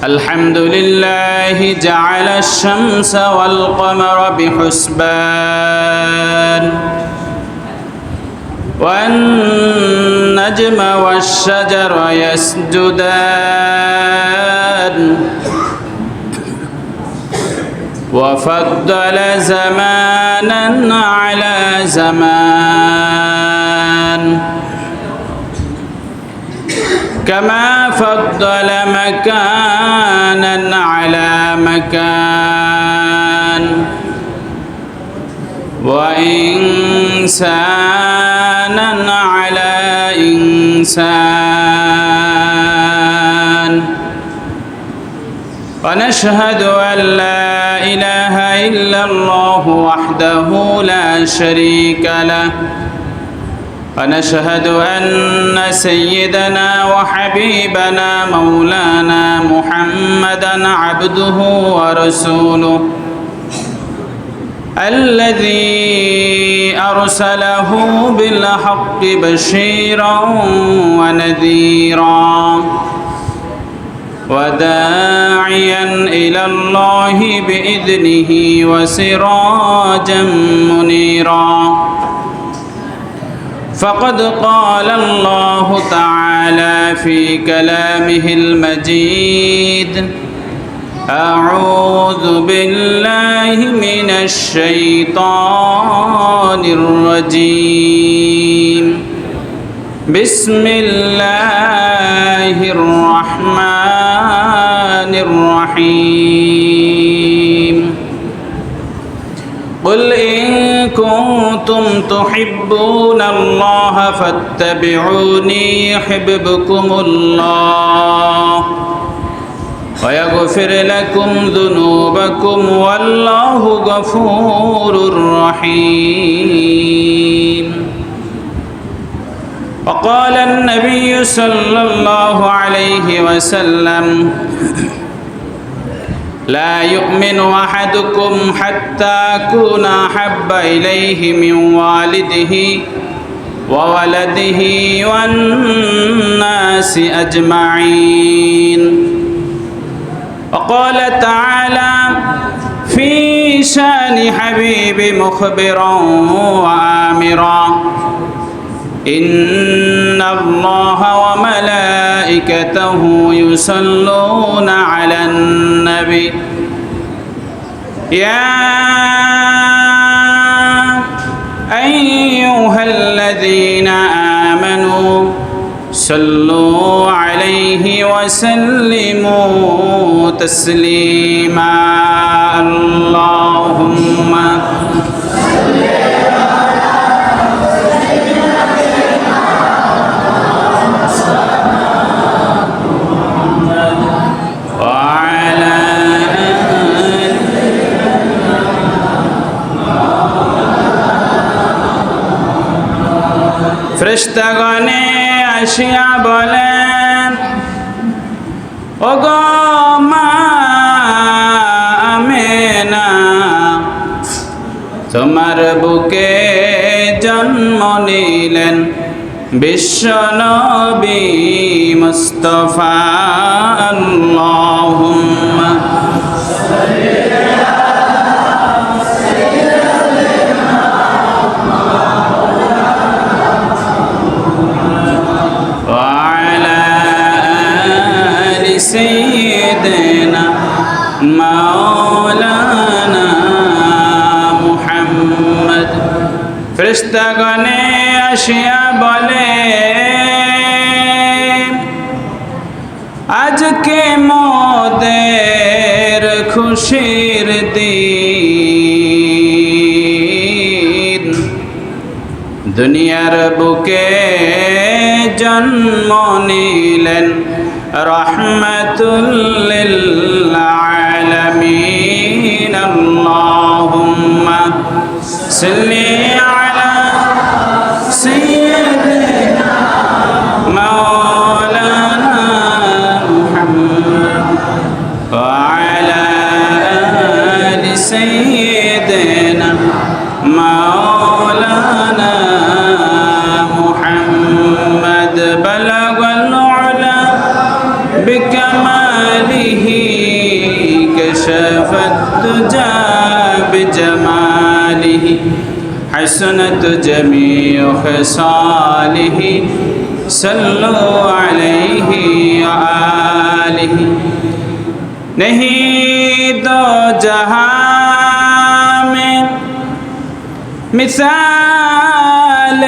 الحمد لله جعل الشمس والقمر بحسبان والنجم والشجر يسجدان وفضل زمانا على زمان كما فضل مكانا على مكان وإنسانا على إنسان ونشهد أن لا إله إلا الله وحده لا شريك له ونشهد أن سيدنا وحبيبنا مولانا محمدًا عبده ورسوله الذي أرسله بالحق بشيرا ونذيرا وداعيا إلى الله بإذنه وسراجا منيرا فقد قال الله تعالى في كلامه المجيد أعوذ بالله من الشيطان الرجيم بسم الله الرحمن الرحيم قل إن كنتم تحبون الله فاتبعوني يحببكم الله ويغفر لكم ذنوبكم والله غفور رحيم وقال النبي صلى الله عليه وسلم لا يؤمن أحدكم حتى أكون أحب إليه من والده وولده والناس أجمعين وقال تعالى في شان حبيب مخبرا وآمرا إن الله وملائكته يصلون على النبي يا أيها الذين آمنوا صلوا عليه وسلموا تسليما اللهم وعلى ফেরেশতাগণে আসিয়া বলেন ওগো মা আমেনা তোমার বুকে জন্ম নিলেন বিশ্বনবী মুস্তাফা আল্লাহুম্মা سيدنا مولانا محمد ফেরেশতাগণে আসিয়া বলে আজকে মোদের খুশির দিন দুনিয়ার বুকে জন্ম নিলেন রহমাতুল লিল আলামিন আল্লাহুম্মা সাল্লি আলা সাইয়্যিদিনা মাওলানা মুহাম্মদ ওয়া আলা আলি সাইয়্যিদিনা মাওলানা মুহাম্মদ বালাগাল উলা بكماله الدجى بجماله حسنت جميع خصاله صلوا عليه وآله नहीं दो जहां में मिसाल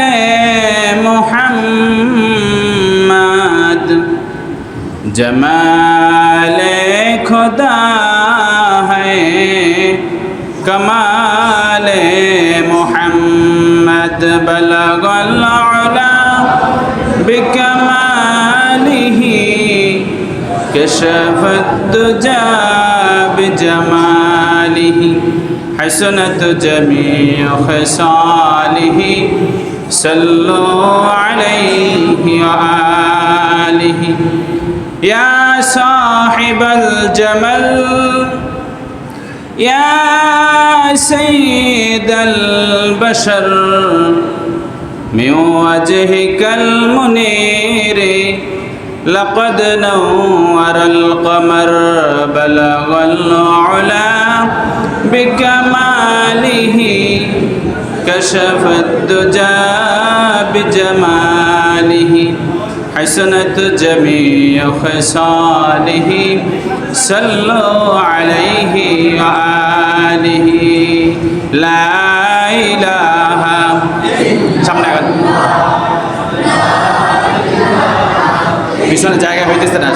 मोहम्मद जमाल खुदा है कमाल मोहम्मद बलगल उला बिकमालिही कशफत दुजा बिजमालिही हसनत जमीअ खसालिही सल्लु अलैहि व आलिहि या साहिबल जमल या सय्यदल बशर मिन वजहिकल मुनीर लक़द नव्वरल क़मर बलगल उला बिकमालिही कशफत दुजा बिजमालिही हसनत जमीअ खसालिही सल्लु अलैहि व आलिहि ला इलाहा सामने आगे পিছনে জায়গা হইতেছে না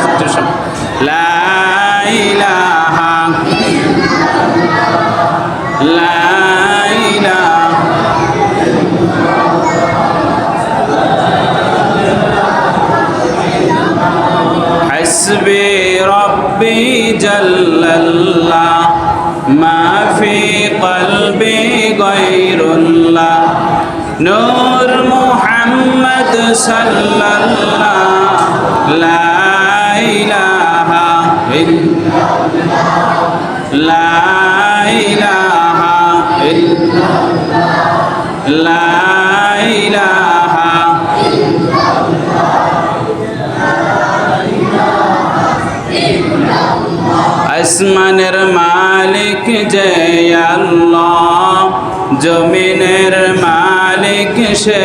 লা ইলাহা লা ইলাহা হাসবি রব্বি জাল্লাল্লাহ মা ফি কলবি গায়রুল্লাহ নূর মুহাম্মদ সাল্লাল্লাহ লা ইলাহা লা ইলাহা লা ইলাহা আসমানের মালিক যে আল্লাহ জমিনের মালিক সে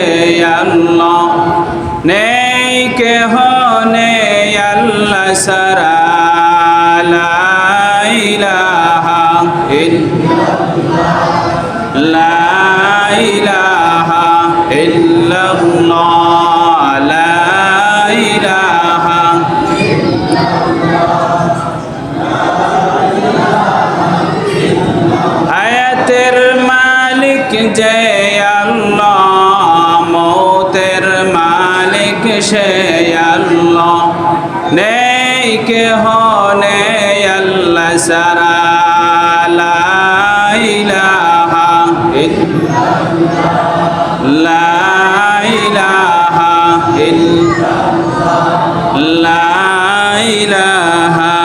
আল্লাহ নেই কেহ নেই আল্লাহ সারা লা ইলাহা লা ইলাহা ইল্লাল্লাহ লা ইলাহা হায়াতের মালিক যে আল্লাহ মৌতের মালিক সে আল্লাহ নেই কেহ নেই আল্লাহ সারা লা ইলাহা লা ইলাহা লা ইলাহা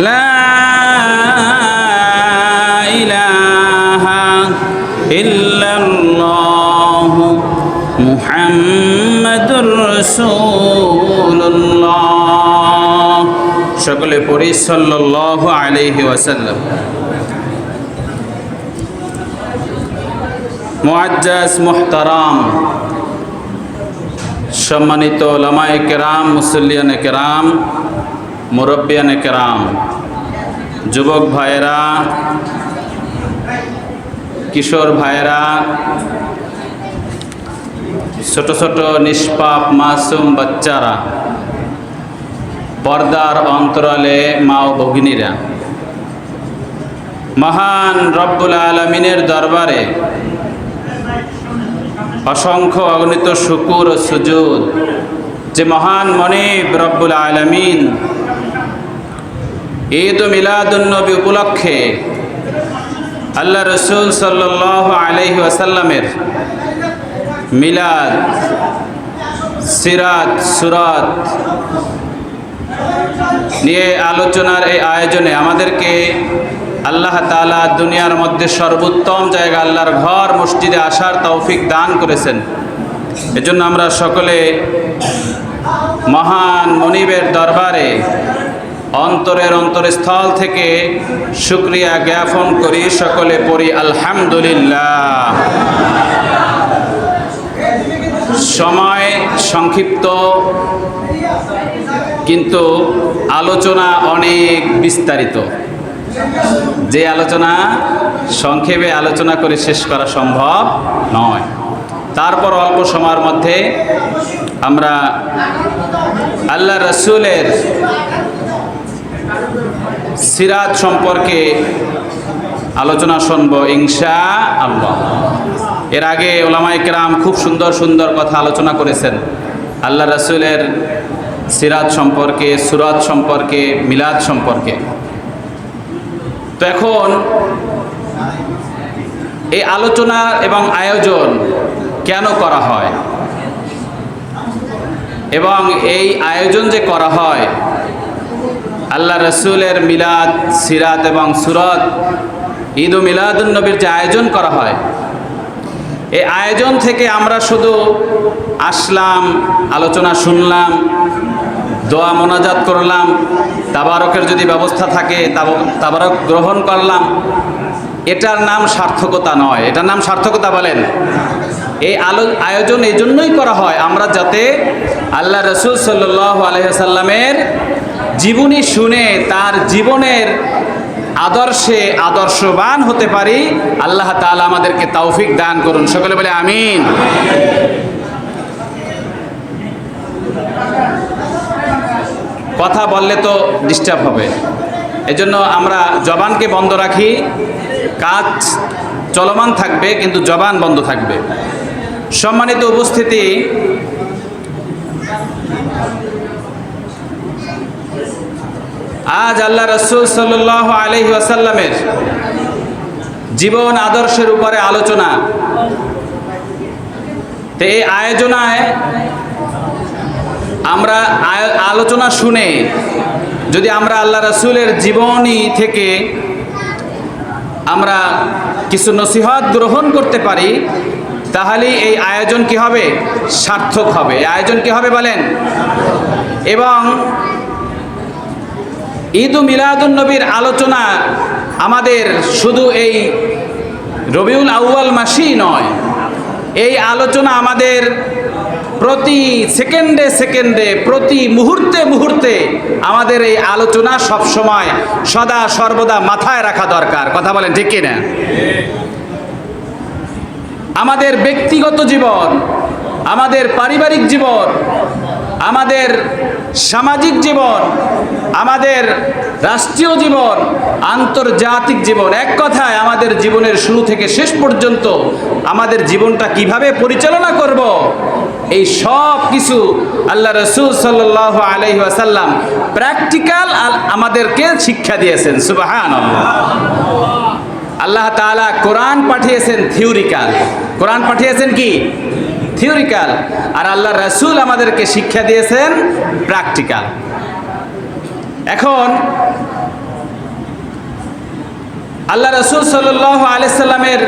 লা ইলাহা ইল্লাল্লাহ মুহাম্মাদুর রাসূলুল্লাহ সকলে পড়ি সাল্লাল্লাহু আলাইহি ওয়াসাল্লাম মুআজ্জাজ মুহতারাম সম্মানিত উলামায়ে কেরাম মুসল্লিয়ানে কেরাম মুরব্বিয়ানে কেরাম যুবক ভাইয়েরা কিশোর ভাইয়েরা ছোট ছোট নিষ্পাপ মাসুম বাচ্চারা পর্দার অন্তরালে মা ও ভগিনীরা মহান রব্বুল আলামিনের দরবারে অসংখ্য অগণিত শুকুর ও সুজুদ যে মহান মনিব রব্বুল আলামিন ঈদ মিলাদুন নবী উপলক্ষে আল্লাহ রসুল সাল্লাল্লাহু আলাইহি ওয়াসাল্লামের মিলাদ সিরাত সুরাত নিয়ে আলোচনার এই আয়োজনে আমাদেরকে আল্লাহ তাআলা দুনিয়ার মধ্যে সর্বোত্তম জায়গা আল্লাহর ঘর মসজিদে আসার তৌফিক দান করেছেন। এজন্য আমরা সকলে মহান মনিবের দরবারে অন্তরের অন্তরস্থল থেকে শুকরিয়া জ্ঞাপন করি, সকলে পড়ি আলহামদুলিল্লাহ। সময় সংক্ষিপ্ত, কিন্তু আলোচনা অনেক বিস্তারিত। যে আলোচনা সংক্ষেপে আলোচনা করে শেষ করা সম্ভব নয়, তারপর অল্প সময়ের মধ্যে আমরা আল্লাহ রসুলের সিরাত সম্পর্কে আলোচনা শুনবো ইনশাআল্লাহ। এর আগে উলামায়ে কেরাম খুব সুন্দর সুন্দর কথা আলোচনা করেছেন আল্লাহ রসুলের সিরাত সম্পর্কে, সুরাত সম্পর্কে, মিলাদ সম্পর্কে। তো এখন এই আলোচনা এবং আয়োজন কেন করা হয়, এবং এই আয়োজন যে করা হয় আল্লাহ রসুলের মিলাদ, সিরাত এবং সুরাত, ঈদ ও মিলাদুন নবীর যে আয়োজন করা হয়, এই আয়োজন থেকে আমরা শুধু আসলাম, আলোচনা শুনলাম, দোয়া মোনাজাত করলাম, তাবারকের যদি ব্যবস্থা থাকে তাবারক গ্রহণ করলাম, এটার নাম সার্থকতা নয়। এটার নাম সার্থকতা বলেন? এই আয়োজন এই জন্যই করা হয় আমরা যাতে আল্লাহ রসুল সাল্লাল্লাহু আলাইহি ওয়াসাল্লামের জীবনী শুনে তার জীবনের আদর্শে আদর্শবান হতে পারি। আল্লাহ তাআলা আমাদেরকে তৌফিক দান করুন, সকলে বলে আমিন। কথা বললে তো ডিস্টার্ব হবে, এজন্য আমরা জবানকে বন্ধ রাখি। কাজ চলমান থাকবে কিন্তু জবান বন্ধ থাকবে। সম্মানিত উপস্থিতি, আজ আল্লাহ রাসূল সাল্লাল্লাহু আলাইহি ওয়াসাল্লামের জীবন আদর্শের উপরে আলোচনা। তো এই আয়োজনায় আমরা আলোচনা শুনে যদি আমরা আল্লাহ রাসূলের জীবনী থেকে আমরা কিছু নসিহত গ্রহণ করতে পারি, তাহলে এই আয়োজন কি হবে? সার্থক হবে। এই আয়োজন কি হবে বলেন? এবং ঈদ ও মিলাদুন নবীর আলোচনা আমাদের শুধু এই রবিউল আউয়াল মাসেই নয়, এই আলোচনা আমাদের প্রতি সেকেন্ডে সেকেন্ডে, প্রতি মুহূর্তে মুহূর্তে আমাদের এই আলোচনা সবসময় সদা সর্বদা মাথায় রাখা দরকার। কথা বলেন ঠিক কিনা? আমাদের ব্যক্তিগত জীবন, আমাদের পারিবারিক জীবন, আমাদের সামাজিক জীবন, আমাদের রাষ্ট্রীয় জীবন, আন্তর্জাতিক জীবন, এক কথায় আমাদের জীবনের শুরু থেকে শেষ পর্যন্ত আমাদের জীবনটা কিভাবে পরিচালনা করব, এই সব কিছু আল্লাহ রাসূল সাল্লাল্লাহু আলাইহি ওয়াসাল্লাম প্র্যাকটিক্যাল আমাদেরকে শিক্ষা দিয়েছেন। সুবহানাল্লাহ। আল্লাহ তাআলা কোরআন পাঠিয়েছেন থিওরিক্যাল, কোরআন পাঠিয়েছেন কি? থিওরিক্যাল। আর আল্লাহ রাসূল আমাদেরকে শিক্ষা দিয়েছেন প্র্যাকটিক্যাল। এখন আল্লাহ রাসূল সাল্লাল্লাহু আলাইহি সাল্লামের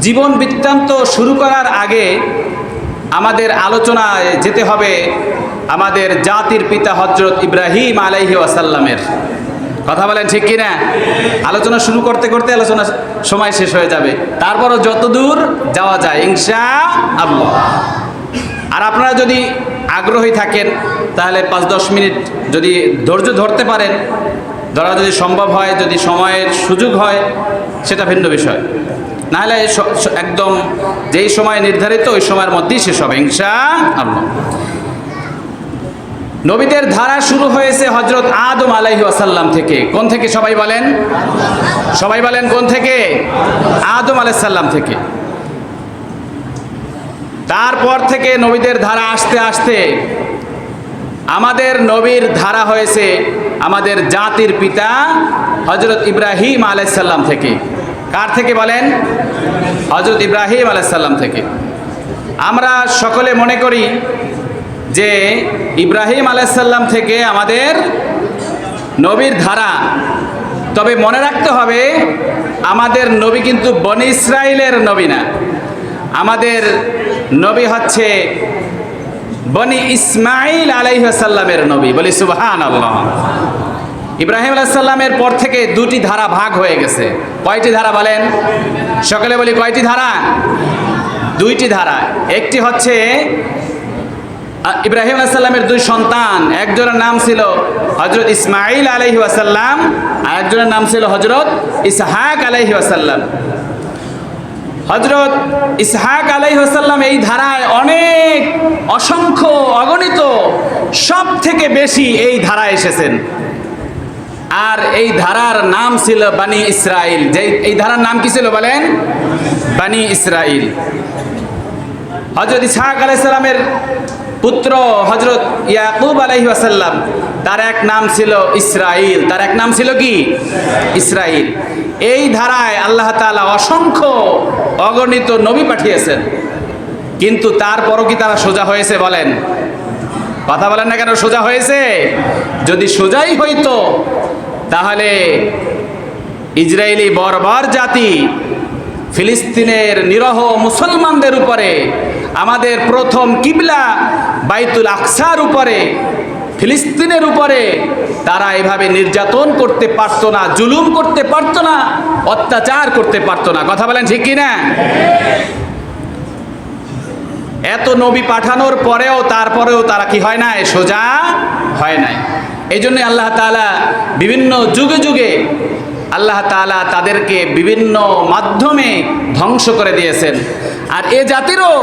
জীবন বৃত্তান্ত শুরু করার আগে আমাদের আলোচনায় যেতে হবে আমাদের জাতির পিতা হযরত ইব্রাহিম আলাইহি ওয়াসাল্লামের। কথা বলেন ঠিক কি না? আলোচনা শুরু করতে করতে আলোচনা সময় শেষ হয়ে যাবে, তারপরও যতদূর যাওয়া যায় ইনশাআল্লাহ। আর আপনারা যদি আগ্রহী থাকেন তাহলে 5-10 মিনিট যদি ধৈর্য ধরতে পারেন, ধরা যদি সম্ভব হয়, যদি সময়ের সুযোগ হয় সেটা ভিন্ন বিষয়, নাহলে একদম যেই সময় নির্ধারিত ওই সময়ের মধ্যেই শেষ হবে ইনশাআল্লাহ। নবীদের ধারা শুরু হয়েছে হযরত আদম আলাইহিস সালাম থেকে। কোন থেকে? সবাই বলেন, সবাই বলেন কোন থেকে? আদম আলাইহিস সালাম থেকে। তারপর থেকে নবীদের ধারা আস্তে আস্তে আমাদের নবীর ধারা হয়েছে আমাদের জাতির পিতা হযরত ইব্রাহিম আলাইহিস সালাম থেকে। কার থেকে বলেন? হযরত ইব্রাহিম আলাইহিস সালাম থেকে। আমরা সকলে মনে করি যে ইব্রাহিম আলাইহিস সালাম থেকে আমাদের নবীর ধারা। তবে মনে রাখতে হবে আমাদের নবী কিন্তু বনি ইসরাইলের নবী না, আমাদের নবী হচ্ছে বনি ইসমাইল আলাইহিস সালামের নবী। বলি সুবহানাল্লাহ। ইব্রাহিম আলাইহিস সালামের পর থেকে দুটি ধারা ভাগ হয়ে গেছে। কয়টি ধারা বলেন? সকলে বলি কয়টি ধারা? দুইটি ধারা। একটি হচ্ছে ইব্রাহিম আলাইহিস সালামের দুই সন্তান, একজনের নাম ছিল হযরত ইসমাঈল আলাইহি ওয়াসাল্লাম, আর একজনের নাম ছিল হযরত ইসহাক আলাইহি ওয়াসাল্লাম। হযরত ইসহাক আলাইহিস সালাম এই ধারায় অনেক অসংখ্য অগণিত সব থেকে বেশি এই ধারায় এসেছেন। আর এই ধারার নাম ছিল বানি ইসরাইল। যে এই ধারার নাম কি ছিল বলেন? বানি ইসরাইল। হযরত ইসহাক আলাইহিস সালামের পুত্র হযরত ইয়াকুব আলাইহিস সালাম, তার এক নাম ছিল ইসরাইল। তার এক নাম ছিল কি? ইসরাইল। এই ধারায় আল্লাহ তাআলা অসংখ্য অগণিত নবী পাঠিয়েছেন, কিন্তু তারপরও কি তারা সোজা হয়েছে বলেন? কথা বলেন না কেন? সোজা হয়েছে? যদি সোজাই হইতো তাহলে ইসরায়েলি বর্বর জাতি ফিলিস্তিনের নিরহ মুসলমানদের উপরে, আমাদের প্রথম কিবলা বাইতুল আকসার উপরে, ফিলিস্তিনের উপরে তারা এভাবে নির্যাতন করতে পারতো না, জুলুম করতে পারতো না, অত্যাচার করতে পারতো না। কথা বলেন ঠিক কি না? এত নবী পাঠানোর পরেও তারপরেও তারা কি হয় নাই? সোজা হয় নাই। এই জন্য আল্লাহ তাআলা বিভিন্ন যুগে যুগে আল্লাহ তাআলা তাদেরকে বিভিন্ন মাধ্যমে ধ্বংস করে দিয়েছেন। আর এ জাতিরও,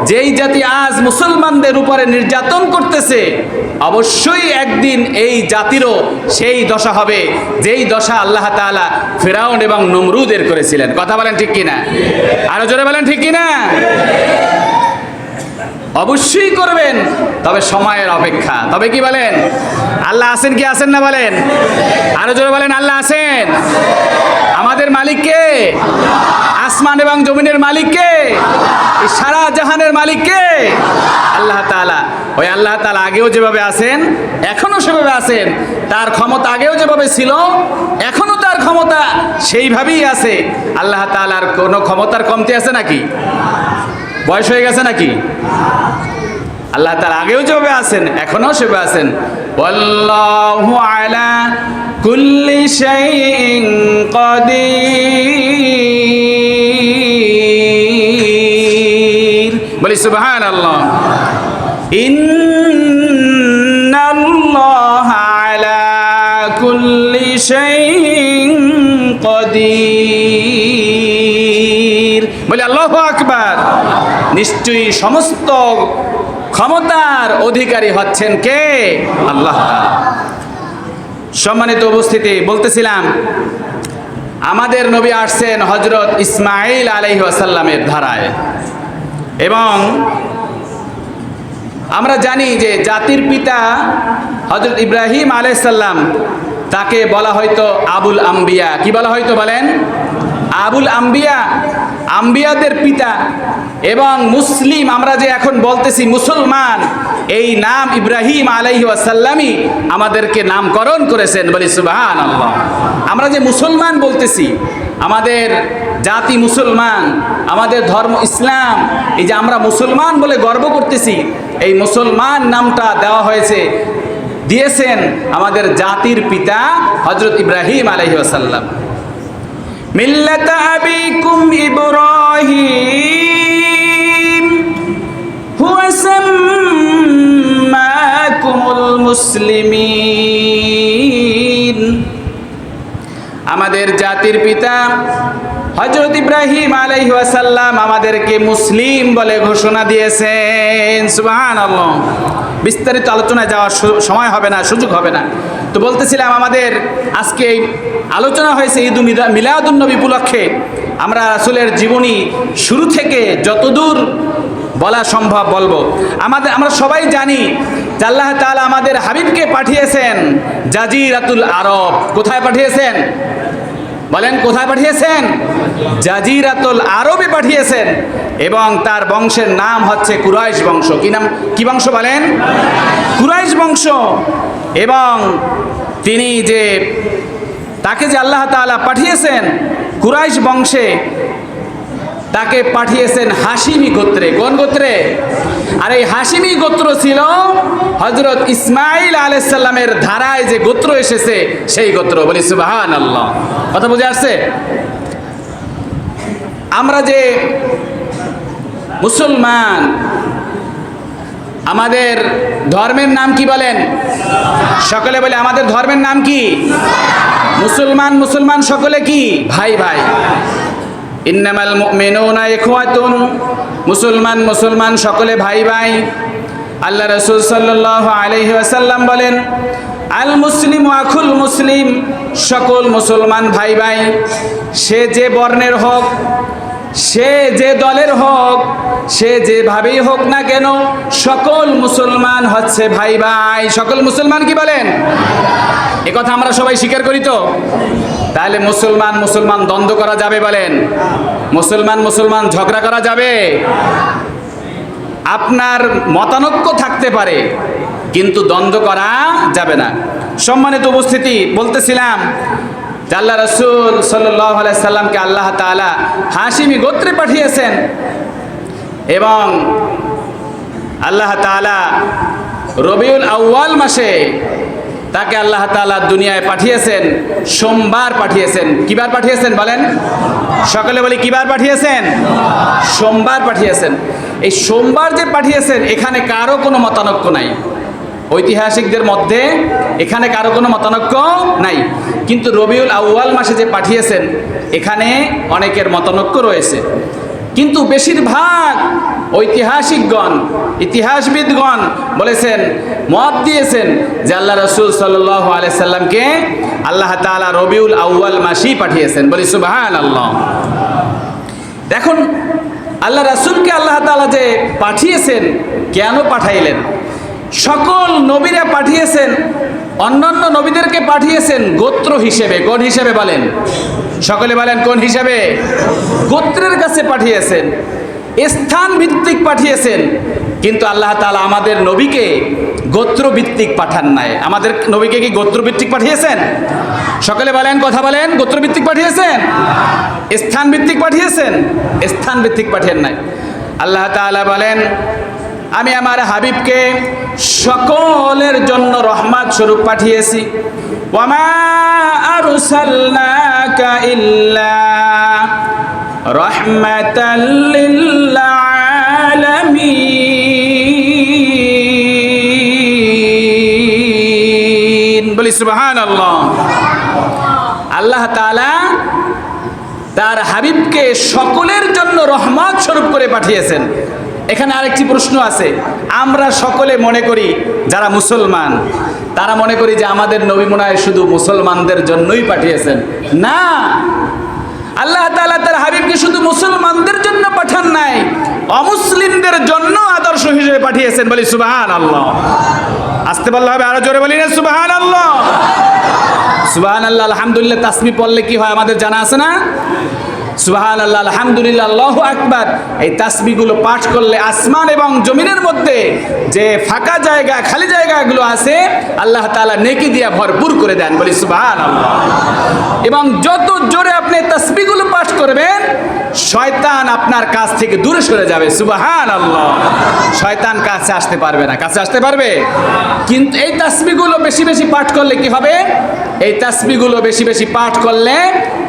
যেই জাতি আজ মুসলমানদের উপরে নির্যাতন করতেছে, অবশ্যই একদিন এই জাতিরও সেই দশা হবে যেই দশা আল্লাহ তাআলা ফিরআউন এবং নমরুদের করেছিলেন। কথা বলেন ঠিক কিনা? আরো জোরে বলেন ঠিক কিনা? অবশ্যই করবেন, তবে সময়ের অপেক্ষা। তবে কি বলেন? আল্লাহ আছেন কি আছেন না বলেন? আরো জোরে বলেন আল্লাহ আছেন। আমাদের মালিক কে? আসমান এবং জমিনের মালিক কে? সারা জাহানের মালিক কে? আল্লাহ তাআলা। ওই আল্লাহ তাআলা আগেও যেভাবে আছেন এখনো সেভাবে আছেন। তার ক্ষমতা আগেও যেভাবে ছিল এখনো তার ক্ষমতা সেইভাবেই আছে। আল্লাহ তাআলার কোনো ক্ষমতার কমতি আছে নাকি? বয়স হয়ে গেছে নাকি? আল্লাহ তাআলা আগেও যেভাবে আছেন এখনো সেভাবে আছেন। ওয়াল্লাহু আলা কুল্লি শাইইন কাদির। বলি সুবহানাল্লাহ। ইন্নাল্লাহা আলা কুল্লি শাইইন কাদির। বলি আল্লাহু আকবার। নিশ্চয়ই সমস্ত ক্ষমতার অধিকারী হচ্ছেন কে? আল্লাহ তাআলা। সম্মানিত উপস্থিতি, বলতেছিলাম আমাদের নবী আসছেন হযরত ইসমাঈল আলাইহিস সালামের ধারায়, এবং আমরা জানি যে জাতির পিতা হযরত ইব্রাহিম আলাইহিস সালাম, তাকে বলা হয়তো আবুল আম্বিয়া। কি বলা হয়তো বলেন? আবুল আম্বিয়া, আম্বিয়াদের পিতা। এবং মুসলিম, আমরা যে এখন বলতেছি মুসলমান, এই নাম ইব্রাহিম আলাইহিস সালামই আমাদেরকে নামকরণ করেছেন। বলি সুবহানাল্লাহ। আমরা যে মুসলমান বলতেছি, আমাদের জাতি মুসলমান, আমাদের ধর্ম ইসলাম, এই যে আমরা মুসলমান বলে গর্ব করতেছি, এই মুসলমান নামটা দেওয়া হয়েছে, দিয়েছেন আমাদের জাতির পিতা হযরত ইব্রাহিম আলাইহিস সালাম। মিল্লাত আবিকুম ইব্রাহিম হুয়া সাম্মাকুমুল মুসলিমিন। আমাদের জাতির পিতা হযরত ইব্রাহিম আলাইহিস সালাম আমাদেরকে মুসলিম বলে ঘোষণা দিয়েছেন। সুবহানাল্লাহ। বিস্তারিত আলোচনায় যাওয়ার সময় হবে না, সুযোগ হবে না। তো বলতেছিলাম আমাদের আজকে এই আলোচনা হয়েছে ঈদ মিলাদুন নবী উপলক্ষে। আমরা রাসূলের জীবনী শুরু থেকে যতদূর বলা সম্ভব বলবো। আমরা সবাই জানি যে আল্লাহ তাআলা আমাদের হাবিবকে পাঠিয়েছেন জাজিরাতুল আরব। কোথায় পাঠিয়েছেন বলেন? কোথায় পাঠিয়েছেন? জাজিরাতুল আরবে পাঠিয়েছেন। এবং তার বংশের নাম হচ্ছে কুরাইশ বংশ। কি নাম? কি বংশ বলেন? কুরাইশ বংশ। এবং তিনি যে তাকে যে আল্লাহ তাআলা পাঠিয়েছেন কুরাইশ বংশে, তাকে পাঠিয়েছেন হাশিমি গোত্রে। কোন গোত্রে? আর এই হাশিমি গোত্র ছিল হযরত ইসমাঈল আলাইহিস সালামের ধারায় যে গোত্র এসেছে সেই গোত্র। বলি সুবহানাল্লাহ। কথা বুঝে আসছে? আমরা যে মুসলমান, আমাদের ধর্মের নাম কি বলেন? সকলে বলে আমাদের ধর্মের নাম কি? মুসলমান। মুসলমান সকলে কি? ভাই ভাই। ইন্নামাল মুমিনুনা ইখওয়াতুন, মুসলমান মুসলমান সকলে ভাই ভাই। আল্লাহ রাসূল সাল্লাল্লাহু আলাইহি ওয়াসাল্লাম বলেন, আল মুসলিমু আখুল মুসলিম, সকল মুসলমান ভাই ভাই। সে যে বর্ণের হোক, সে যে দলের হোক, সে যেভাবেই হোক না কেন, সকল মুসলমান হচ্ছে ভাই ভাই। সকল মুসলমান কি বলেন? এ কথা আমরা সবাই স্বীকার করি তো? তাহলে মুসলমান মুসলমান দ্বন্দ্ব করা যাবে বলেন? মুসলমান মুসলমান ঝগড়া করা যাবে? আপনার মতানৈক্য থাকতে পারে, কিন্তু দ্বন্দ্ব করা যাবে না। সম্মানিত উপস্থিতি, বলতেছিলাম যে আল্লাহ রাসূল সাল্লাল্লাহু আলাইহি সাল্লামকে আল্লাহ তাআলা হাশিমি গোত্রে পাঠিয়েছেন এবং আল্লাহ তাআলা রবিউল আউয়াল মাসে তাকে আল্লাহ তাআলা দুনিয়ায় পাঠিয়েছেন। সোমবার পাঠিয়েছেন। কিবার পাঠিয়েছেন বলেন? সকলে বলি কিবার পাঠিয়েছেন? সোমবার পাঠিয়েছেন। এই সোমবার যে পাঠিয়েছেন, এখানে কারো কোনো মতানৈক্য নাই। ঐতিহাসিকদের মধ্যে এখানে কারো কোনো মতানৈক্য নাই, কিন্তু রবিউল আউয়াল মাসে যে পাঠিয়েছেন এখানে অনেকের মতানৈক্য রয়েছে। কিন্তু বেশিরভাগ ঐতিহাসিকগণ, ইতিহাসবিদগণ বলেছেন, মত দিয়েছেন যে আল্লাহ রাসূল সাল্লাল্লাহু আলাইহি সাল্লামকে আল্লাহ তাআলা রবিউল আউয়াল মাসেই পাঠিয়েছেন। বলি সুবহানাল্লাহ। দেখুন, আল্লাহ রাসূলকে আল্লাহ তাআলা যে পাঠিয়েছেন, কেন পাঠাইলেন? সকল নবীরা পাঠিয়েছেন, অন্যান্য নবীদেরকে পাঠিয়েছেন গোত্র হিসেবে। কোন হিসেবে বলেন? সকলে বলেন কোন হিসেবে? গোত্রের কাছে পাঠিয়েছেন, স্থান ভিত্তিক পাঠিয়েছেন। কিন্তু আল্লাহ তাআলা আমাদের নবীকে গোত্র ভিত্তিক পাঠান নাই। আমাদের নবীকে কি গোত্র ভিত্তিক পাঠিয়েছেন? সকলে বলেন, কথা বলেন। গোত্র ভিত্তিক পাঠিয়েছেন? স্থান ভিত্তিক পাঠিয়েছেন? স্থান ভিত্তিক পাঠিয়েন নাই। আল্লাহ তাআলা বলেন, আমি আমার হাবিবকে সকলের জন্য রহমত স্বরূপ পাঠিয়েছি। ওয়ামা আরসালনাকা ইল্লা রাহমাতাল লিল আলামিন। বলি সুবহানাল্লাহ। আল্লাহ তাআলা তার হাবিবকে সকলের জন্য রহমত স্বরূপ করে পাঠিয়েছেন। এখানে আরেকটি প্রশ্ন আছে। আমরা সকলে মনে করি, যারা মুসলমান তারা মনে করি যে আমাদের নবী মনে হয় শুধু মুসলমানদের জন্যই পাঠিয়েছেন। না, আল্লাহ তাআলা তার হাবিবকে শুধু মুসলমানদের জন্য পাঠান নাই, অমুসলিমদের জন্য আদর্শ হিসেবে পাঠিয়েছেন। বলি সুবহানাল্লাহ। আসতে বললে হবে, আরো জোরে বলি না সুবহানাল্লাহ। সুবহানাল্লাহ। আলহামদুলিল্লাহ তাসবিহ পড়লে কি হয় আমাদের জানা আছে না? সুবহানাল্লাহ, আলহামদুলিল্লাহ, আল্লাহু আকবার। এই তাসবিহগুলো পাঠ করলে আসমান এবং জমিনের মধ্যে যে ফাঁকা জায়গা, খালি জায়গাগুলো আছে, আল্লাহ তাআলা নেকি দিয়ে ভরপুর করে দেন। বলি সুবহানাল্লাহ। এবং যত জোরে আপনি তাসবিহগুলো পাঠ করবেন, শয়তান আপনার কাছ থেকে দূরে সরে যাবে। সুবহানাল্লাহ। শয়তান কাছে আসতে পারবে না। কাছে আসতে পারবে? কিন্তু এই তাসবিহগুলো বেশি বেশি পাঠ করলে কি হবে? এই তাসবিহগুলো বেশি বেশি পাঠ করলে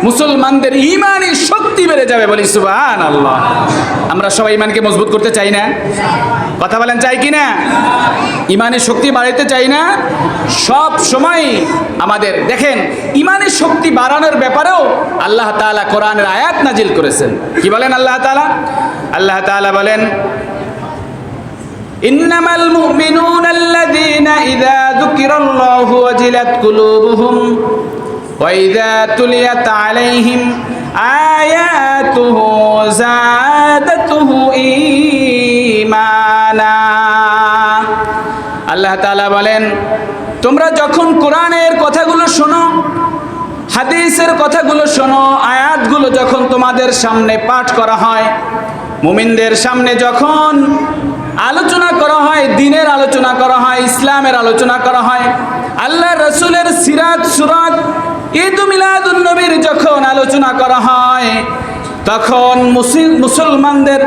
মুসলমানদের ঈমানি শক্তি বেড়ে যাবে। বলি সুবহানাল্লাহ। আমরা সবাই ঈমানকে মজবুত করতে চাই না? কথা বলেন, চাই কি না? ঈমানের শক্তি বাড়াইতে চাই না? সব সময় আমাদের দেখেন, ঈমানের শক্তি বাড়ানোর ব্যাপারেও আল্লাহ তাআলা কোরআনের আয়াত নাজিল করেছেন। কি বলেন আল্লাহ তাআলা? আল্লাহ তাআলা বলেন, ইন্নামাল মুমিনুনা আল্লাযীনা ইযা যুকিরাল্লাহু ওয়াজিলাত কুলুবুহুম ওয়া ইযা তুলিয়াত আলাইহিম আয়াতুহু যাদাতুহু ঈমানা। আল্লাহ তাআলা বলেন, তোমরা যখন কোরআনের কথাগুলো শোনো, হাদিসের কথাগুলো শোনো, আয়াতগুলো যখন তোমাদের সামনে পাঠ করা হয়, মুমিনদের সামনে যখন আলোচনা করা হয়, দ্বীনের আলোচনা করা হয়, ইসলামের আলোচনা করা হয়, আল্লাহ রাসূলের সিরাত সুরাত ঈদ মিলাদুন নবীর যখন আলোচনা করা হয়, তখন মুসলমানদের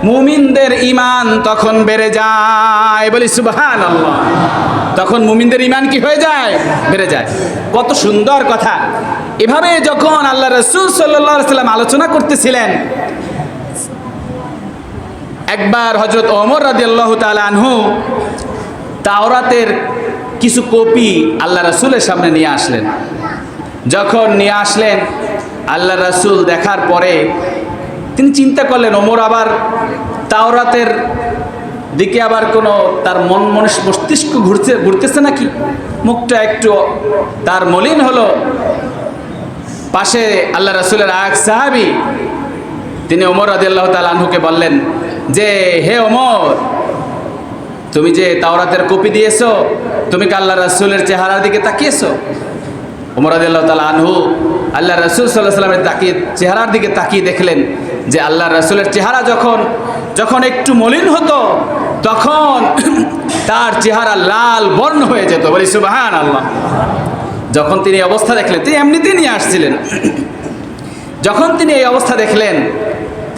মুমিনদের ঈমান তখন বেড়ে যায়। বলি সুবহানাল্লাহ। তখন মুমিনদের ঈমান কি হয়ে যায়? বেড়ে যায়। কত সুন্দর কথা। এভাবে যখন আল্লাহ রাসূল সাল্লাল্লাহু আলাইহি ওয়াসাল্লাম আলোচনা করতেছিলেন, একবার হযরত ওমর রাদিয়াল্লাহু তাআলা আনহু তাওরাতের কিছু কপি আল্লাহ রাসূলের সামনে নিয়ে আসলেন। যখন নিয়ে আসলেন, আল্লাহ রাসূল দেখার পরে তিনি চিন্তা করলেন, ওমর আবার তাওরাতের দিকে আবার কোনো তার মস্তিষ্ক ঘুরতেছে নাকি, মুখটা একটু তার মলিন হলো। পাশে আল্লাহ রাসূলের এক সাহাবী, তিনি ওমর রাদিয়াল্লাহু তাআলা আনহুকে বললেন যে, হে ওমর, তুমি যে তাওরাতের কপি দিয়েছো, তুমি কি আল্লাহ রাসূলের চেহারার দিকে তাকিয়েছো? ওমর রাদিয়াল্লাহু তাআলা আনহু আল্লাহ রাসূল সাল্লাল্লাহু আলাইহি ওয়াসাল্লামের চেহারার দিকে তাকিয়ে দেখলেন যে আল্লাহ রাসূলের চেহারা যখন একটু মলিন হতো, তখন তার চেহারা লাল বর্ণ হয়ে যেত। বলি সুবহানাল্লাহ। যখন তিনি এই অবস্থা দেখলেন, তিনি এমনিতেই নিয়ে আসছিলেন, যখন তিনি এই অবস্থা দেখলেন,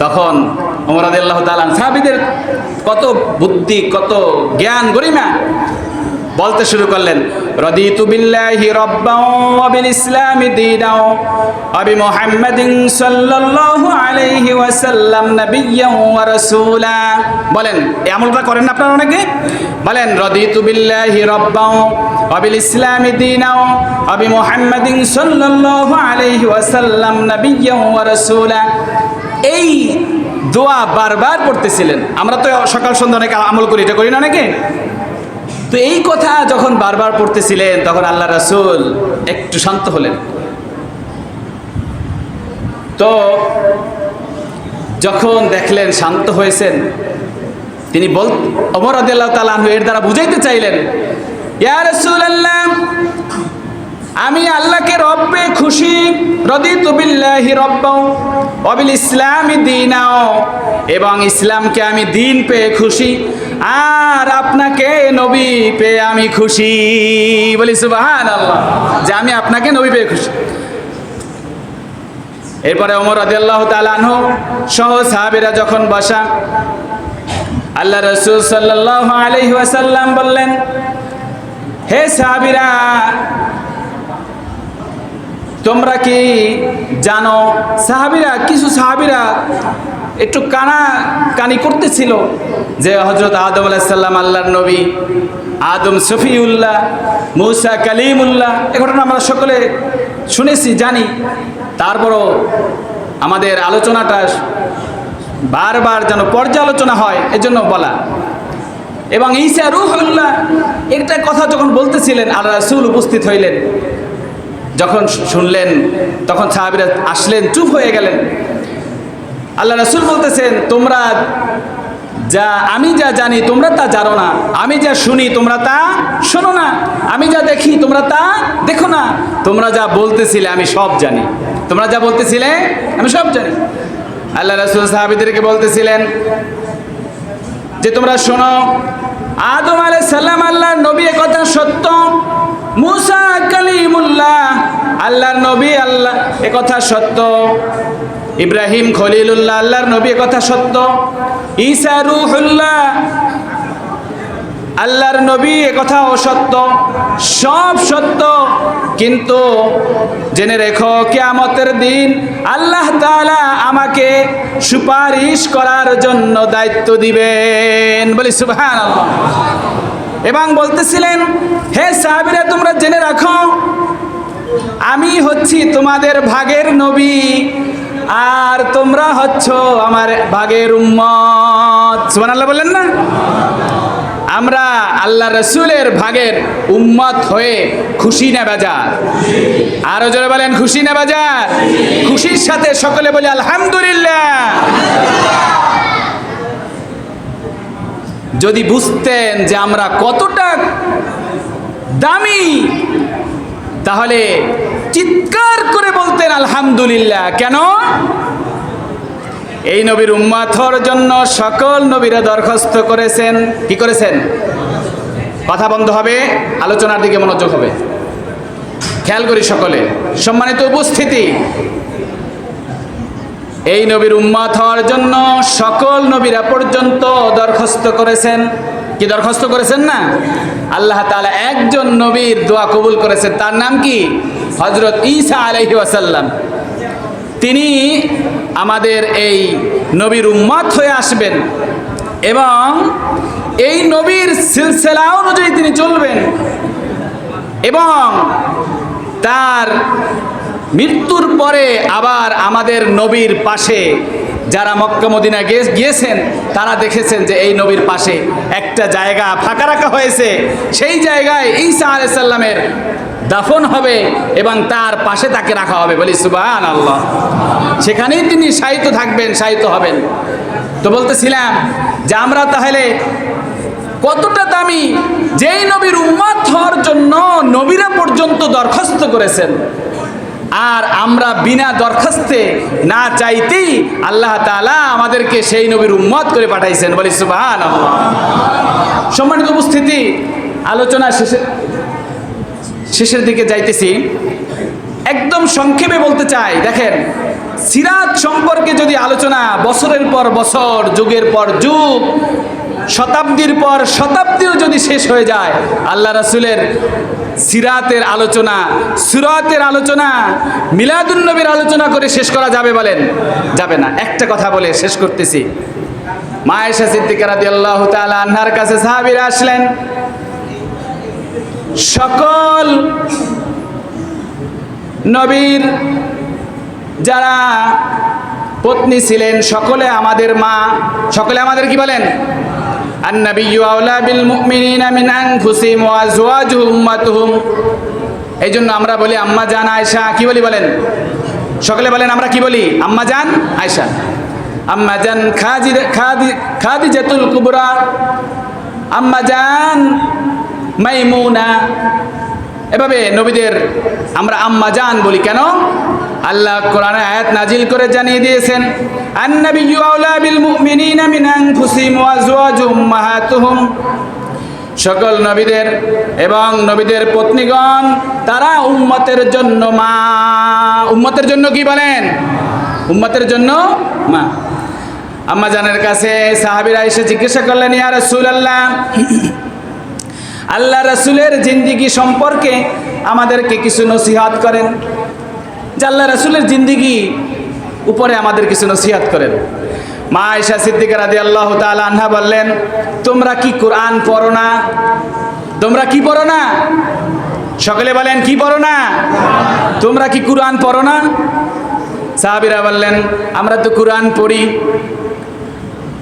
তখন ওমর রাদিয়াল্লাহু তাআলা সাহাবীদের কত বুদ্ধি, কত জ্ঞান, গরিমা, বলতে শুরু করলেন, রাদিতু বিল্লাহি রাব্বান ওয়া বিল ইসলামি দীনান ওয়া বি মুহাম্মাদিন সাল্লাল্লাহু আলাইহি ওয়াসাল্লাম নাবিয়্যান ওয়া রাসূলা। বলেন, এই আমলটা করেন না আপনারা অনেকে? বলেন, রাদিতু বিল্লাহি রাব্বান ওয়া বিল ইসলামি দীনান ওয়া বি মুহাম্মাদিন সাল্লাল্লাহু আলাইহি ওয়াসাল্লাম নাবিয়্যান ওয়া রাসূলা। এই দোয়া বারবার পড়তেছিলেন। আমরা তো সকাল সন্ধ্যা অনেকে আমল করি, এটা করি না অনেকে? তো এই কথা যখন বারবার পড়তেছিলেন, তখন আল্লাহ রাসূল একটু শান্ত হলেন। তো যখন দেখলেন শান্ত হয়েছেন, তিনি ওমর রাদিয়াল্লাহু তাআলা আনহু এর দ্বারা বুঝাইতে চাইলেন, ইয়া রাসূলুল্লাহ, আমি আল্লাহকে রব্বে খুশি, রাদিতু বিল্লাহি রাব্বান ওয়া বিল ইসলামি দীনান, এবং ইসলামকে আমি দিন পেয়ে খুশি, আর আপনাকে নবী পেয়ে আমি খুশি। বলি সুবহানাল্লাহ, যে আমি আপনাকে নবী পেয়ে খুশি। এরপরে ওমর রাদিয়াল্লাহু তাআলা আনহু সহ সাহাবীরা যখন বসা, আল্লাহ রাসূল সাল্লাল্লাহু আলাইহি ওয়াসাল্লাম বললেন, হে সাহাবীরা, তোমরা কি জানো? কিছু সাহাবীরা একটু কানি করতেছিল যে হযরত আদম আলাইহিস সালাম আল্লাহর নবী, আদম সফিউল্লাহ, মূসা কালিমুল্লাহ, এই ঘটনা আমরা সকলে শুনেছি, জানি। তারপরও আমাদের আলোচনাটা বারবার যেন পর্যালোচনা হয়, এজন্য বলা। এবং ঈসা রূহুল্লাহ, একটা কথা যখন বলতেছিলেন, আল্লাহ রাসূল উপস্থিত হইলেন। যখন শুনলেন, তখন সাহাবীরা আসলেন, চুপ হয়ে গেলেন। আল্লাহ রাসূল বলতেছেন, আমি যা জানি তোমরা তা জানো না, আমি যা শুনি তোমরা তা শোনো না, আমি যা দেখি তোমরা তা দেখো না, তোমরা যা বলতেছিলে আমি সব জানি, তোমরা যা বলতেছিলে আমি সব জানি। আল্লাহ রাসূল সাহাবীদেরকে বলতেছিলেন যে, তোমরা শোনো, আদম আলাইহিস সালাম আল্লাহর নবী, এ কথা সত্য। মূসা কালিমুল্লাহ, আল্লাহর নবী, আল্লাহ, এ কথা সত্য। ইব্রাহিম খলিলুল্লাহ, আল্লাহর নবী, এ কথা সত্য। ঈসা রূহুল্লাহ, আল্লাহর নবী, এ কথাও সত্য। সব সত্য, কিন্তু জেনে রেখো, কিয়ামতের দিন আল্লাহ তাআলা আমাকে সুপারিশ করার জন্য দায়িত্ব দিবেন। বলি সুবহানাল্লাহ। এবং বলতেছিলেন, হে সাহাবীরা, তোমরা জেনে রাখো, আমি হচ্ছি তোমাদের ভাগের নবী, আর তোমরা হচ্ছ আমার ভাগের উম্মত। সুবহানাল্লাহ বললেন না? আমরা আল্লাহ রাসূলের ভাগের উম্মত হয়ে খুশি না বেজার? আরো জোরে বলেন, খুশি না বেজার? খুশির সাথে সকলে বলি আলহামদুলিল্লাহ। যদি বুঝতেন যে আমরা কতটা দামি, তাহলে চিৎকার করে বলতেন আলহামদুলিল্লাহ। কেন? এই নবীর উম্মত হওয়ার জন্য সকল নবীরা দরখাস্ত করেছেন। কি করেছেন? কথা বন্ধ হবে, আলোচনার দিকে মনোযোগ হবে। খেয়াল করি সকলে। সম্মানিত উপস্থিতি, এই নবীর উম্মত হওয়ার জন্য সকল নবীরা পর্যন্ত দরখাস্ত করেছেন। কি দরখাস্ত করেছেন না? আল্লাহ তাআলা একজন নবীর দোয়া কবুল করেছেন, তার নাম কি? হযরত ঈসা আলাইহিস সালাম। তিনি আমাদের এই নবীর উম্মত হয়ে আসবেন এবং এই নবীর সিলসিলা অনুযায়ী তিনি চলবেন এবং তার মৃত্যুর পরে আবার আমাদের নবীর পাশে যারা মক্কা মদিনা গিয়েছেন তারা দেখেছেন যে এই নবীর পাশে একটা জায়গা ফাঁকা রাখা হয়েছে, সেই জায়গায় ঈসা আলাইহিস সালামের দাফন হবে এবং তার পাশে তাকে রাখা হবে। বলি সুবহানাল্লাহ। সেখানেই তিনি শায়িত থাকবেন, শায়িত হবেন। তো বলতেছিলাম যে আমরা তাহলে কতটা দামি, যেই নবীর উম্মত হওয়ার জন্য নবীরা পর্যন্ত দরখাস্ত করেছেন, আর আমরা বিনা দরখাস্তে না চাইতেই আল্লাহ তাআলা আমাদেরকে সেই নবীর উম্মত করে পাঠাইছেন। বলি সুবহানাল্লাহ। সম্মানিত উপস্থিতি, আলোচনা শেষের দিকে যাইতেছি। একদম সংক্ষেপে বলতে চাই, দেখেন সিরাত সম্পর্কে যদি আলোচনা বছরের পর বছর, যুগের পর যুগ, শতাব্দীর পর শতাব্দীও যদি শেষ হয়ে যায়, আল্লাহ রাসূলের সিরাতের আলোচনা, সুরাতের আলোচনা, মিলাদুন নবীর আলোচনা করে শেষ করা যাবে? বলেন যাবে না। একটা কথা বলে শেষ করতেছি। মা আয়েশা সিদ্দিকা রাদিয়াল্লাহু তাআলা আনহার কাছে সাহাবীরা আসলেন। সকল নবীর যারা পত্নী ছিলেন সকলে আমাদের মা, সকলে আমাদের কি বলেন? আন-নাবিয়্যু আওলা বিল মুমিনিনা মিন আনফুসিহিম ওয়া আজওয়াজুহুম উম্মাতুহুম। এই জন্য আমরা বলি আম্মা জান আয়েশা। কি বলি বলেন? সকলে বলেন আমরা কি বলি? আম্মা জান আয়েশা, আম্মা জান খাদিজাতুল কুবরা, আম্মা জান মাইমুনা। এভাবে নবীদের আমরা আম্মা জান বলি কেন? আল্লাহ কোরআনে আয়াত নাজিল করে জানিয়ে দিয়েছেন, আন-নাবিয়্যু আওলা বিল মুমিনিনা মিন আনফুসিহিম ওয়া আজওয়াজুহুম উম্মাহাতুহুম। সকল নবীদের এবং নবীদের পত্নীগণ তারা উম্মতের জন্য মা। উম্মতের জন্য কি বলেন? উম্মতের জন্য মা। আম্মা জানের কাছে সাহাবীরা এসে জিজ্ঞাসা করলেন, ইয়া রাসূলুল্লাহ, আল্লাহ রাসূলের জিন্দেগি সম্পর্কে আমাদেরকে কিছু নসিহত করেন। যে আল্লাহ রাসূলের জিন্দেগি উপরে আমাদের কিছু নসিহত করেন। মা আয়েশা সিদ্দিকা রাদিয়াল্লাহু তাআলা আনহা বললেন, তোমরা কি কোরআন পড়ো না? তোমরা কি পড়ো না? সকলে বলেন কি পড়ো না? তোমরা কি কোরআন পড়ো না? সাহাবীরা বললেন, আমরা তো কোরআন পড়ি।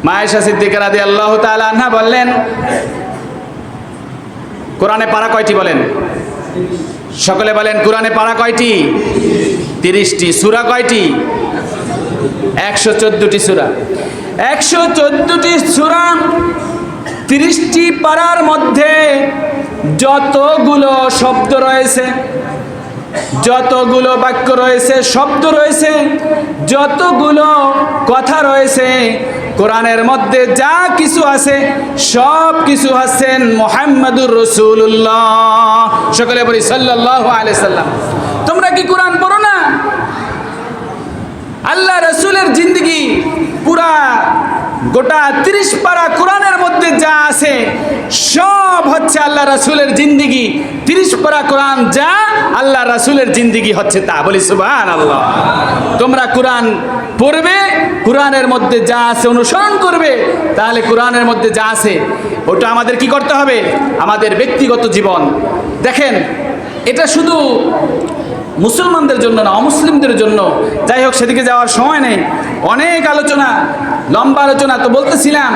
মা আয়েশা সিদ্দিকা রাদিয়াল্লাহু তাআলা আনহা বললেন, কোরআনে পারা কয়টি বলেন? সকলে বলেন কোরআনে পারা কয়টি? 30টি। সূরা কয়টি? 114টি সূরা। 114টি সূরা, 30টি পারার মধ্যে যতগুলো শব্দ রয়েছে, যতগুলো বাক্য রয়েছে, শব্দ রয়েছে, যতগুলো কথা রয়েছে, কোরআনের মধ্যে যা কিছু আছে সব কিছু আছেন মুহাম্মাদুর রাসূলুল্লাহ। সকলে বলি সাল্লাল্লাহু আলাইহি সাল্লাম। তোমরা কি কোরআন পড়ো না? আল্লাহ রাসূলের জিন্দেগি পুরা গোটা 30 পারা কোরআনের মধ্যে যা আছে সব হচ্ছে আল্লাহ রাসূলের জিন্দেগি। 30 পারা কোরআন যা, আল্লাহ রাসূলের জিন্দেগি হচ্ছে তা। বলি সুবহানাল্লাহ। তোমরা কোরআন পড়বে, কোরআনের মধ্যে যা আছে অনুসরণ করবে, তাহলে কোরআনের মধ্যে যা আছে ওটা আমাদের কি করতে হবে? আমাদের ব্যক্তিগত জীবন। দেখেন, এটা শুধু মুসলমানদের জন্য না, অমুসলিমদের জন্য। যাই হোক, সেদিকে যাওয়ার সময় নেই, অনেক আলোচনা, লম্বা আলোচনা। তো বলতেছিলাম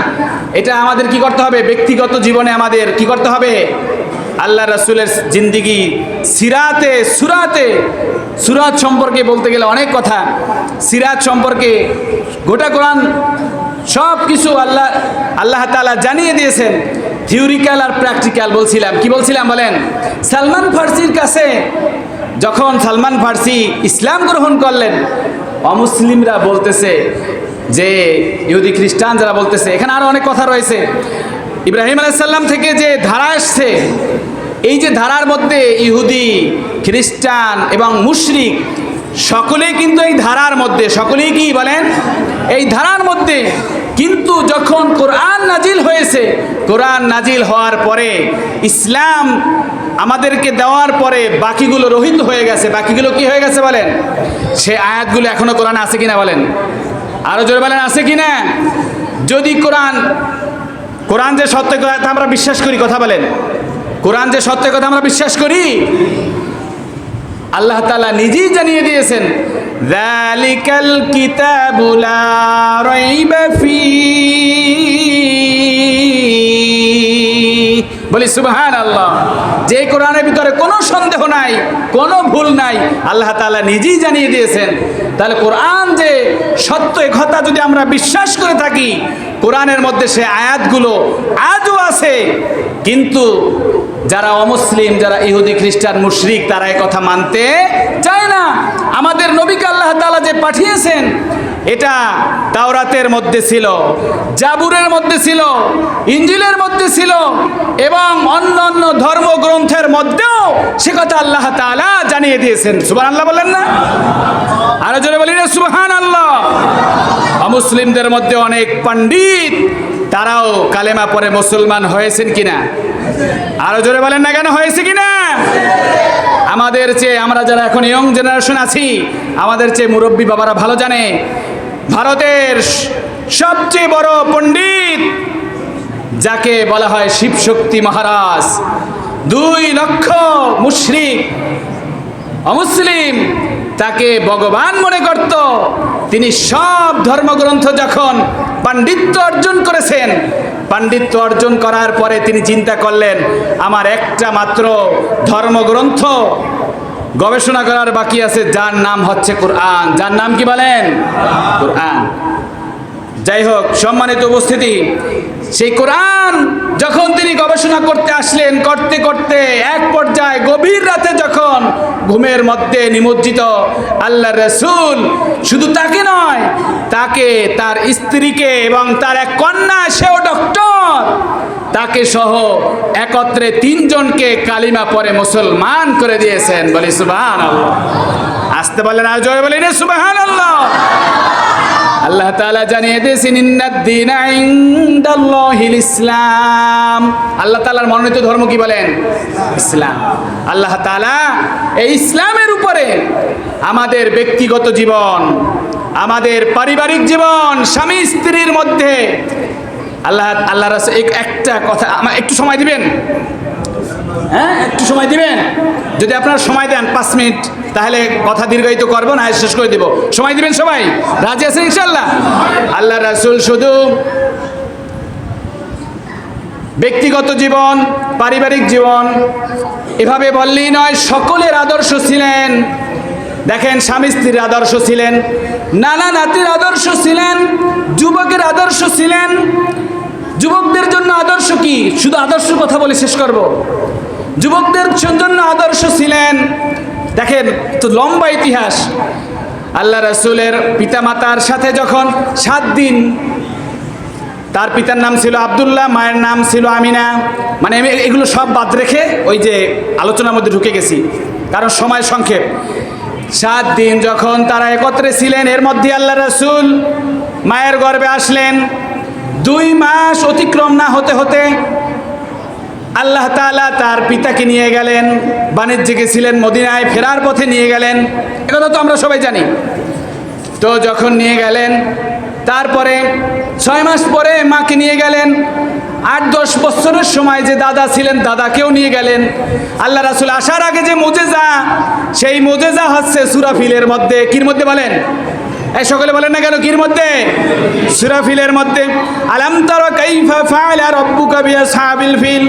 এটা আমাদের কি করতে হবে? ব্যক্তিগত জীবনে আমাদের কি করতে হবে? আল্লাহ রাসূলের জিন্দেগি, সিরাতে, সুরাতে, সুরাত সম্পর্কে বলতে গেলে অনেক কথা। সিরাত সম্পর্কে গোটা কোরআন সব কিছু আল্লাহ তাআলা জানিয়ে দিয়েছেন, থিওরিক্যাল আর প্র্যাকটিক্যাল। বলছিলাম কি বলছিলাম বলেন? সালমান ফার্সির কাছে যখন সালমান ফার্সি ইসলাম গ্রহণ করলেন, অমুসলিমরা বলতেছে যে, ইহুদি খ্রিস্টান যারা বলতেছে, এখানে আরো অনেক কথা রয়েছে। ইব্রাহিম আলাইহিস সালাম থেকে যে ধারা আসছে, এই যে ধারার মধ্যে ইহুদি, খ্রিস্টান এবং মুশরিক সকলেই কিন্তু এই ধারার মধ্যে, সকলেই কি বলেন এই ধারার মধ্যে। কিন্তু যখন কোরআন নাজিল হয়েছে, কোরআন নাজিল হওয়ার পরে ইসলাম আমাদেরকে দেওয়ার পরে বাকিগুলো রহিত হয়ে গেছে। বাকিগুলো কি হয়ে গেছে বলেন? সে আয়াতগুলো এখনো কোরআন আছে কিনা বলেন, আরো জোরে বলেন আছে কিনা। যদি কোরআন যে সত্য কথা আমরা বিশ্বাস করি, কথা বলেন, কোরআন যে সত্য কথা আমরা বিশ্বাস করি, আল্লাহ তাআলা নিজেই জানিয়ে দিয়েছেন, যালিকাল কিতাবু লা রাইবা ফীহি, বলি সুবহানাল্লাহ। যে কোরআনের ভিতরে কোনো সন্দেহ নাই, কোনো ভুল নাই, আল্লাহ তাআলা নিজেই জানিয়ে দিয়েছেন। তাহলে কোরআন যে সত্য এ কথা যদি আমরা বিশ্বাস করে থাকি, কোরআনের মধ্যে সে আয়াতগুলো আজও আছে। কিন্তু যারা অমুসলিম, যারা ইহুদি খ্রিস্টান মুশরিক, তারা এই কথা মানতে চায় না। আমাদের নবীকে আল্লাহ তাআলা যে পাঠিয়েছেন, এটা তাওরাতের মধ্যে ছিল, জাবুরের মধ্যে ছিল, ইনজিলের মধ্যে ছিল, এবং অন্য অন্য ধর্মগ্রন্থের মধ্যেও সে কথা আল্লাহ তাআলা জানিয়ে দিয়েছেন। সুবহানাল্লাহ বলেন না? আরো জোরে বলি না সুবহানাল্লাহ। অমুসলিমদের মধ্যে অনেক পণ্ডিত, তারাও কালেমা পড়ে মুসলমান হয়েছেন কিনা? আরো জোরে বলেন না কেন, হয়েছে কিনা? আমাদের চেয়ে, আমরা যারা এখন ইয়ং জেনারেশন আছি, আমাদের চেয়ে মুরব্বী বাবারা ভালো জানে, ভারতের সবচেয়ে বড় পণ্ডিত যাকে বলা হয় শিবশক্তি মহারাজ, 2 লক্ষ মুশরিক অমুসলিম তাকে ভগবান মনে করত। তিনি সব ধর্মগ্রন্থ যখন পাণ্ডিত্য অর্জন করেছেন, পাণ্ডিত্য অর্জন করার পরে তিনি চিন্তা করলেন, আমার একটা মাত্র ধর্মগ্রন্থ গবেষণা করার বাকি আছে, যার নাম হচ্ছে কোরআন। যার নাম কি বলেন? কোরআন। যাই হোক, সম্মানিত উপস্থিতি, সেই কোরআন যখন তিনি গবেষণা করতে আসলেন, করতে করতে এক পর্যায়ে গভীর রাতে যখন ঘুমের মধ্যে নিমজ্জিত আল্লাহর রাসূল, শুধু তাকে নয়, তাকে, তার স্ত্রীকে এবং তার এক কন্যা, সেও ডক্টর, তাকে সহ একত্রে 3 জনকে কালিমা পড়ে মুসলমান করে দিয়েছেন। বলি সুবহানাল্লাহ। আসতে বলেন, আর জয় বলি না সুবহানাল্লাহ। আল্লাহ তাআলা জানিয়ে দিয়েছেন, ইন্নাদ-দীনা ইনদাল্লাহিল ইসলাম। আল্লাহ তাআলার মনোনীত ধর্ম কি বলেন? ইসলাম। আল্লাহ তাআলা এই ইসলামের উপরে আমাদের ব্যক্তিগত জীবন, আমাদের পারিবারিক জীবন, স্বামী স্ত্রীর মধ্যে আল্লাহ রাসূল একটা কথা, আমার একটু সময় দিবেন? হ্যাঁ, একটু সময় দিবেন? যদি আপনারা সময় দেন 5 মিনিট, তাহলে কথা দীর্ঘায়িত করবো না, শেষ করে দেব। সময় দিবেন সবাই? রাজি আছেন ইনশাআল্লাহ? আল্লাহ রাসূল শুধু ব্যক্তিগত জীবন, পারিবারিক জীবন এভাবে বললেই নয়, সকলের আদর্শ ছিলেন। দেখেন, স্বামী স্ত্রীর আদর্শ ছিলেন, নানা নাতির আদর্শ ছিলেন, যুবকের আদর্শ ছিলেন। যুবকদের জন্য আদর্শ কি? শুধু আদর্শ কথা বলে শেষ করব। যুবকদের জন্য আদর্শ ছিলেন, দেখেন তো লম্বা ইতিহাস। আল্লাহ রাসূলের পিতামাতার সাথে যখন 7 দিন, তার পিতার নাম ছিল আব্দুল্লাহ, মায়ের নাম ছিল আমিনা, মানে এগুলো সব বাদ রেখে ওই যে আলোচনার মধ্যে ঢুকে গেছি, কারণ সময় সংক্ষেপ। 7 দিন যখন তারা একত্রে ছিলেন, এর মধ্যে আল্লাহ রাসূল মায়ের গর্ভে আসলেন। 2 মাস অতিক্রম না হতে হতে আল্লাহ তাআলা তার পিতাকে নিয়ে গেলেন, বাণিজ্যে গেছিলেন মদিনায়, ফেরার পথে নিয়ে গেলেন, এটা তো আমরা সবাই জানি। তো যখন নিয়ে গেলেন, তারপরে 6 মাস পরে মাকে নিয়ে গেলেন। 8-10 বছরের সময় যে দাদা ছিলেন, দাদাকেও নিয়ে গেলেন। আল্লাহ রাসূল আসার আগে যে মুজেজা, সেই মুজেজা হচ্ছে সূরা ফিলের মধ্যে। কির মধ্যে বলেন? এই সকলে বলেন না কেন, কির মধ্যে? সূরা ফিলের মধ্যে। আলাম তারা কাইফা ফাআলা রাব্বুকা বিআসহাবিল ফিল,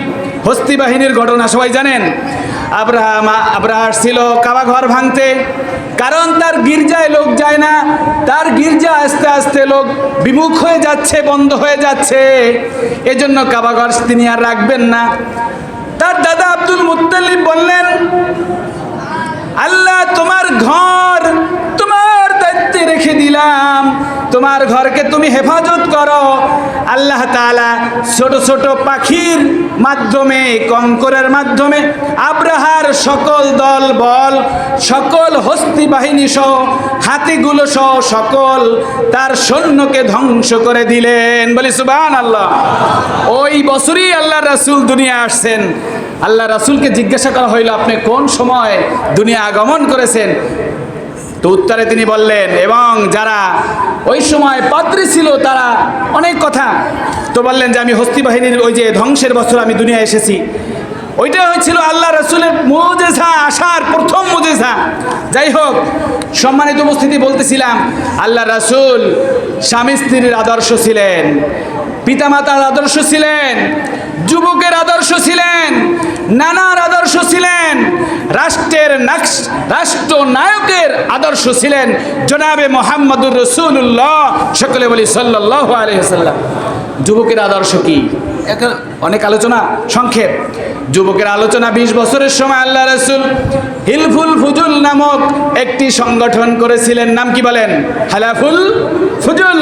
হস্তি বাহিনীর ঘটনা সবাই জানেন। আব্রাহা ছিল কাবা ঘর ভাঙতে, কারণ তার গির্জায় লোক যায় না, তার গির্জা আস্তে আস্তে লোক বিমুখ হয়ে যাচ্ছে, বন্ধ হয়ে যাচ্ছে, এজন্য কাবা ঘর তিনি আর রাখবেন না। তার দাদা আব্দুল মুত্তালিব বললেন, আল্লাহ তোমার ঘর তোমার দায়িত্বে রেখে দিলাম, তোমার ঘরকে তুমি হেফাজত করো, আল্লাহ তাআলা ছোট ছোট পাখির মাধ্যমে, কঙ্করের মাধ্যমে আব্রাহার সকল দল বল, সকল হস্তি বাহিনী সহ, হাতিগুলো সহ সকল তার সৈন্যকে ধ্বংস করে দিলেন। বলি সুবহানাল্লাহ। ওই বছরই আল্লাহ রাসূল দুনিয়া আসছেন। আল্লাহ রাসূলকে জিজ্ঞাসা করা হইল, আপনি কোন সময় দুনিয়া আগমন করেছেন? তো উত্তরে তিনি বললেন, এবং যারা ওই সময় পাদ্রী ছিল তারা অনেক কথা, তো বললেন যে আমি হস্তি বাহিনীর ওই যে ধ্বংসের বছর আমি দুনিয়া এসেছি। ওইটা হয়েছিল আল্লাহ রাসূলের মুজিজা, আসার প্রথম মুজিজা। যাই হোক, সম্মানিত উপস্থিতি, বলতেছিলাম আল্লাহ রাসূল স্বামী স্ত্রীর আদর্শ ছিলেন, পিতামাতার আদর্শ ছিলেন, যুবকের আদর্শ ছিলেন, নানার আদর্শ ছিলেন, রাষ্ট্রনায়কের আদর্শ ছিলেন জনাবে মুহাম্মদুর রাসূলুল্লাহ, সকলে বলি সাল্লাল্লাহু আলাইহি ওয়াসাল্লাম। যুবকের আদর্শ কি? অনেক আলোচনা, সংক্ষেপ। যুবকের আলোচনা, 20 বছরের সময় আল্লাহ রাসূল হিলফুল ফুজুল নামক একটি সংগঠন করেছিলেন। নাম কি বলেন? হালাফুল ফুজুল।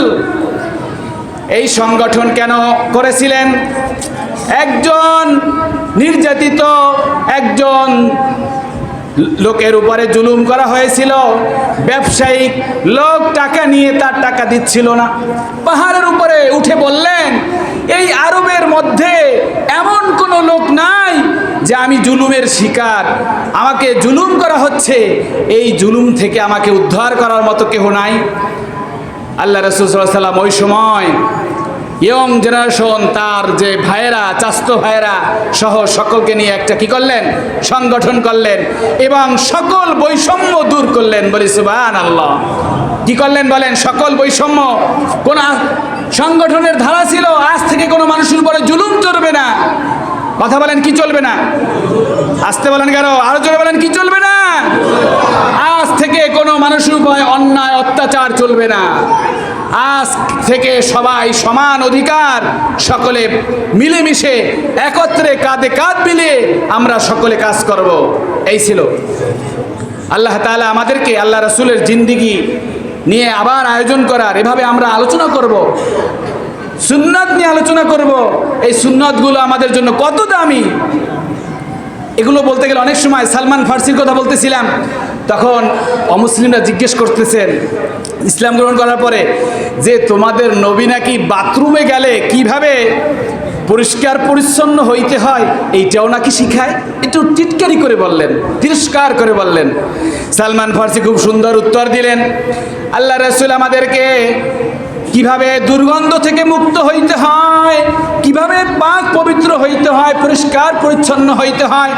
এই সংগঠন কেন করেছিলেন? একজন নির্যাতিত একজন লোকের উপরে জুলুম করা হয়েছিল। ব্যবসায়িক লোক টাকা নিয়ে তার টাকা দিচ্ছিল না। পাহাড়ের উপরে উঠে বললেন, এই আরবের মধ্যে এমন কোনো লোক নাই যে আমি জুলুমের শিকার, আমাকে জুলুম করা হচ্ছে, এই জুলুম থেকে আমাকে উদ্ধার করার মতো কেহ নাই। আল্লাহ রাসূল সাল্লাল্লাহু আলাইহি ওয়াসাল্লাম ওই সময় ইয়ং জেনারেশন, তার যে ভাইয়েরা, চাস্তো ভাইয়েরা সহ সকলকে নিয়ে একটা কি করলেন? সংগঠন করলেন এবং সকল বৈষম্য দূর করলেন। বলি সুবহানাল্লাহ। কি করলেন বলেন? সকল বৈষম্য। কোন সংগঠনের ধারা ছিল, আজ থেকে কোনো মানুষের উপরে জুলুম চলবে না। কথা বলেন, কি চলবে না? আসতে বলেন কেন? আরো জোরে বলেন, কি চলবে না? আজ থেকে কোনো মানুষের উপরে অন্যায় অত্যাচার চলবে না। আজ থেকে সবাই সমান অধিকার, সকলে মিলেমিশে একত্রে কাঁধে কাঁধ মিলিয়ে আমরা সকলে কাজ করব। এই ছিল। আল্লাহ তাআলা আমাদেরকে আল্লাহ রাসূলের জিন্দেগি নিয়ে আবার আয়োজন করার, এভাবে আমরা আলোচনা করব, সুন্নাত নিয়ে আলোচনা করব। এই সুন্নাতগুলো আমাদের জন্য কত দামি, এগুলো বলতে গেলে অনেক সময় সালমান ফার্সির কথা বলতেছিলাম, তখন অমুসলিমরা জিজ্ঞেস করতেছেন ইসলাম গ্রহণ করার পরে যে তোমাদের নবী নাকি বাথরুমে গেলে কিভাবে পরিষ্কার পরিচ্ছন্ন হইতে হয় এইটাও নাকি শিখায়। একটু টিটকারি করে বললেন, তিরস্কার করে বললেন। সালমান ফার্সি খুব সুন্দর উত্তর দিলেন, আল্লাহ রাসূল আমাদেরকে কিভাবে দুর্গন্ধ থেকে মুক্ত হইতে হয়, কিভাবে পাক পবিত্র হইতে হয়, পরিষ্কার পরিচ্ছন্ন হইতে হয়,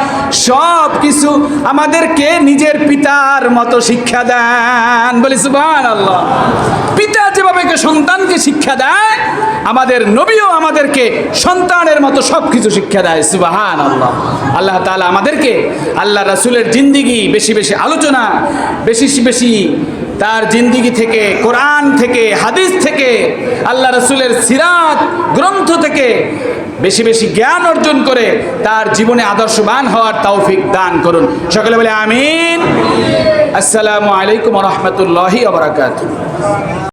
সব কিছু আমাদেরকে নিজের পিতার মতো শিক্ষা দেন। বলি সুবহানাল্লাহ। পিতা যেভাবে সন্তানকে শিক্ষা দেয়, আমাদের নবীও আমাদেরকে সন্তানের মতো সব কিছু শিক্ষা দেয়। সুবহানাল্লাহ। আল্লাহ তাআলা আমাদেরকে আল্লাহ রাসূলের জিন্দেগি বেশি বেশি আলোচনা, বেশি বেশি তার জিন্দেগি থেকে, কোরআন থেকে, হাদিস থেকে, আল্লাহ রাসূলের সিরাত গ্রন্থ থেকে বেশি বেশি জ্ঞান অর্জন করে তার জীবনে আদর্শবান হওয়ার তৌফিক দান করুন। সকলে বলে আমিন। আসসালামু আলাইকুম ওয়া রাহমাতুল্লাহি ওয়া বারাকাতুহু।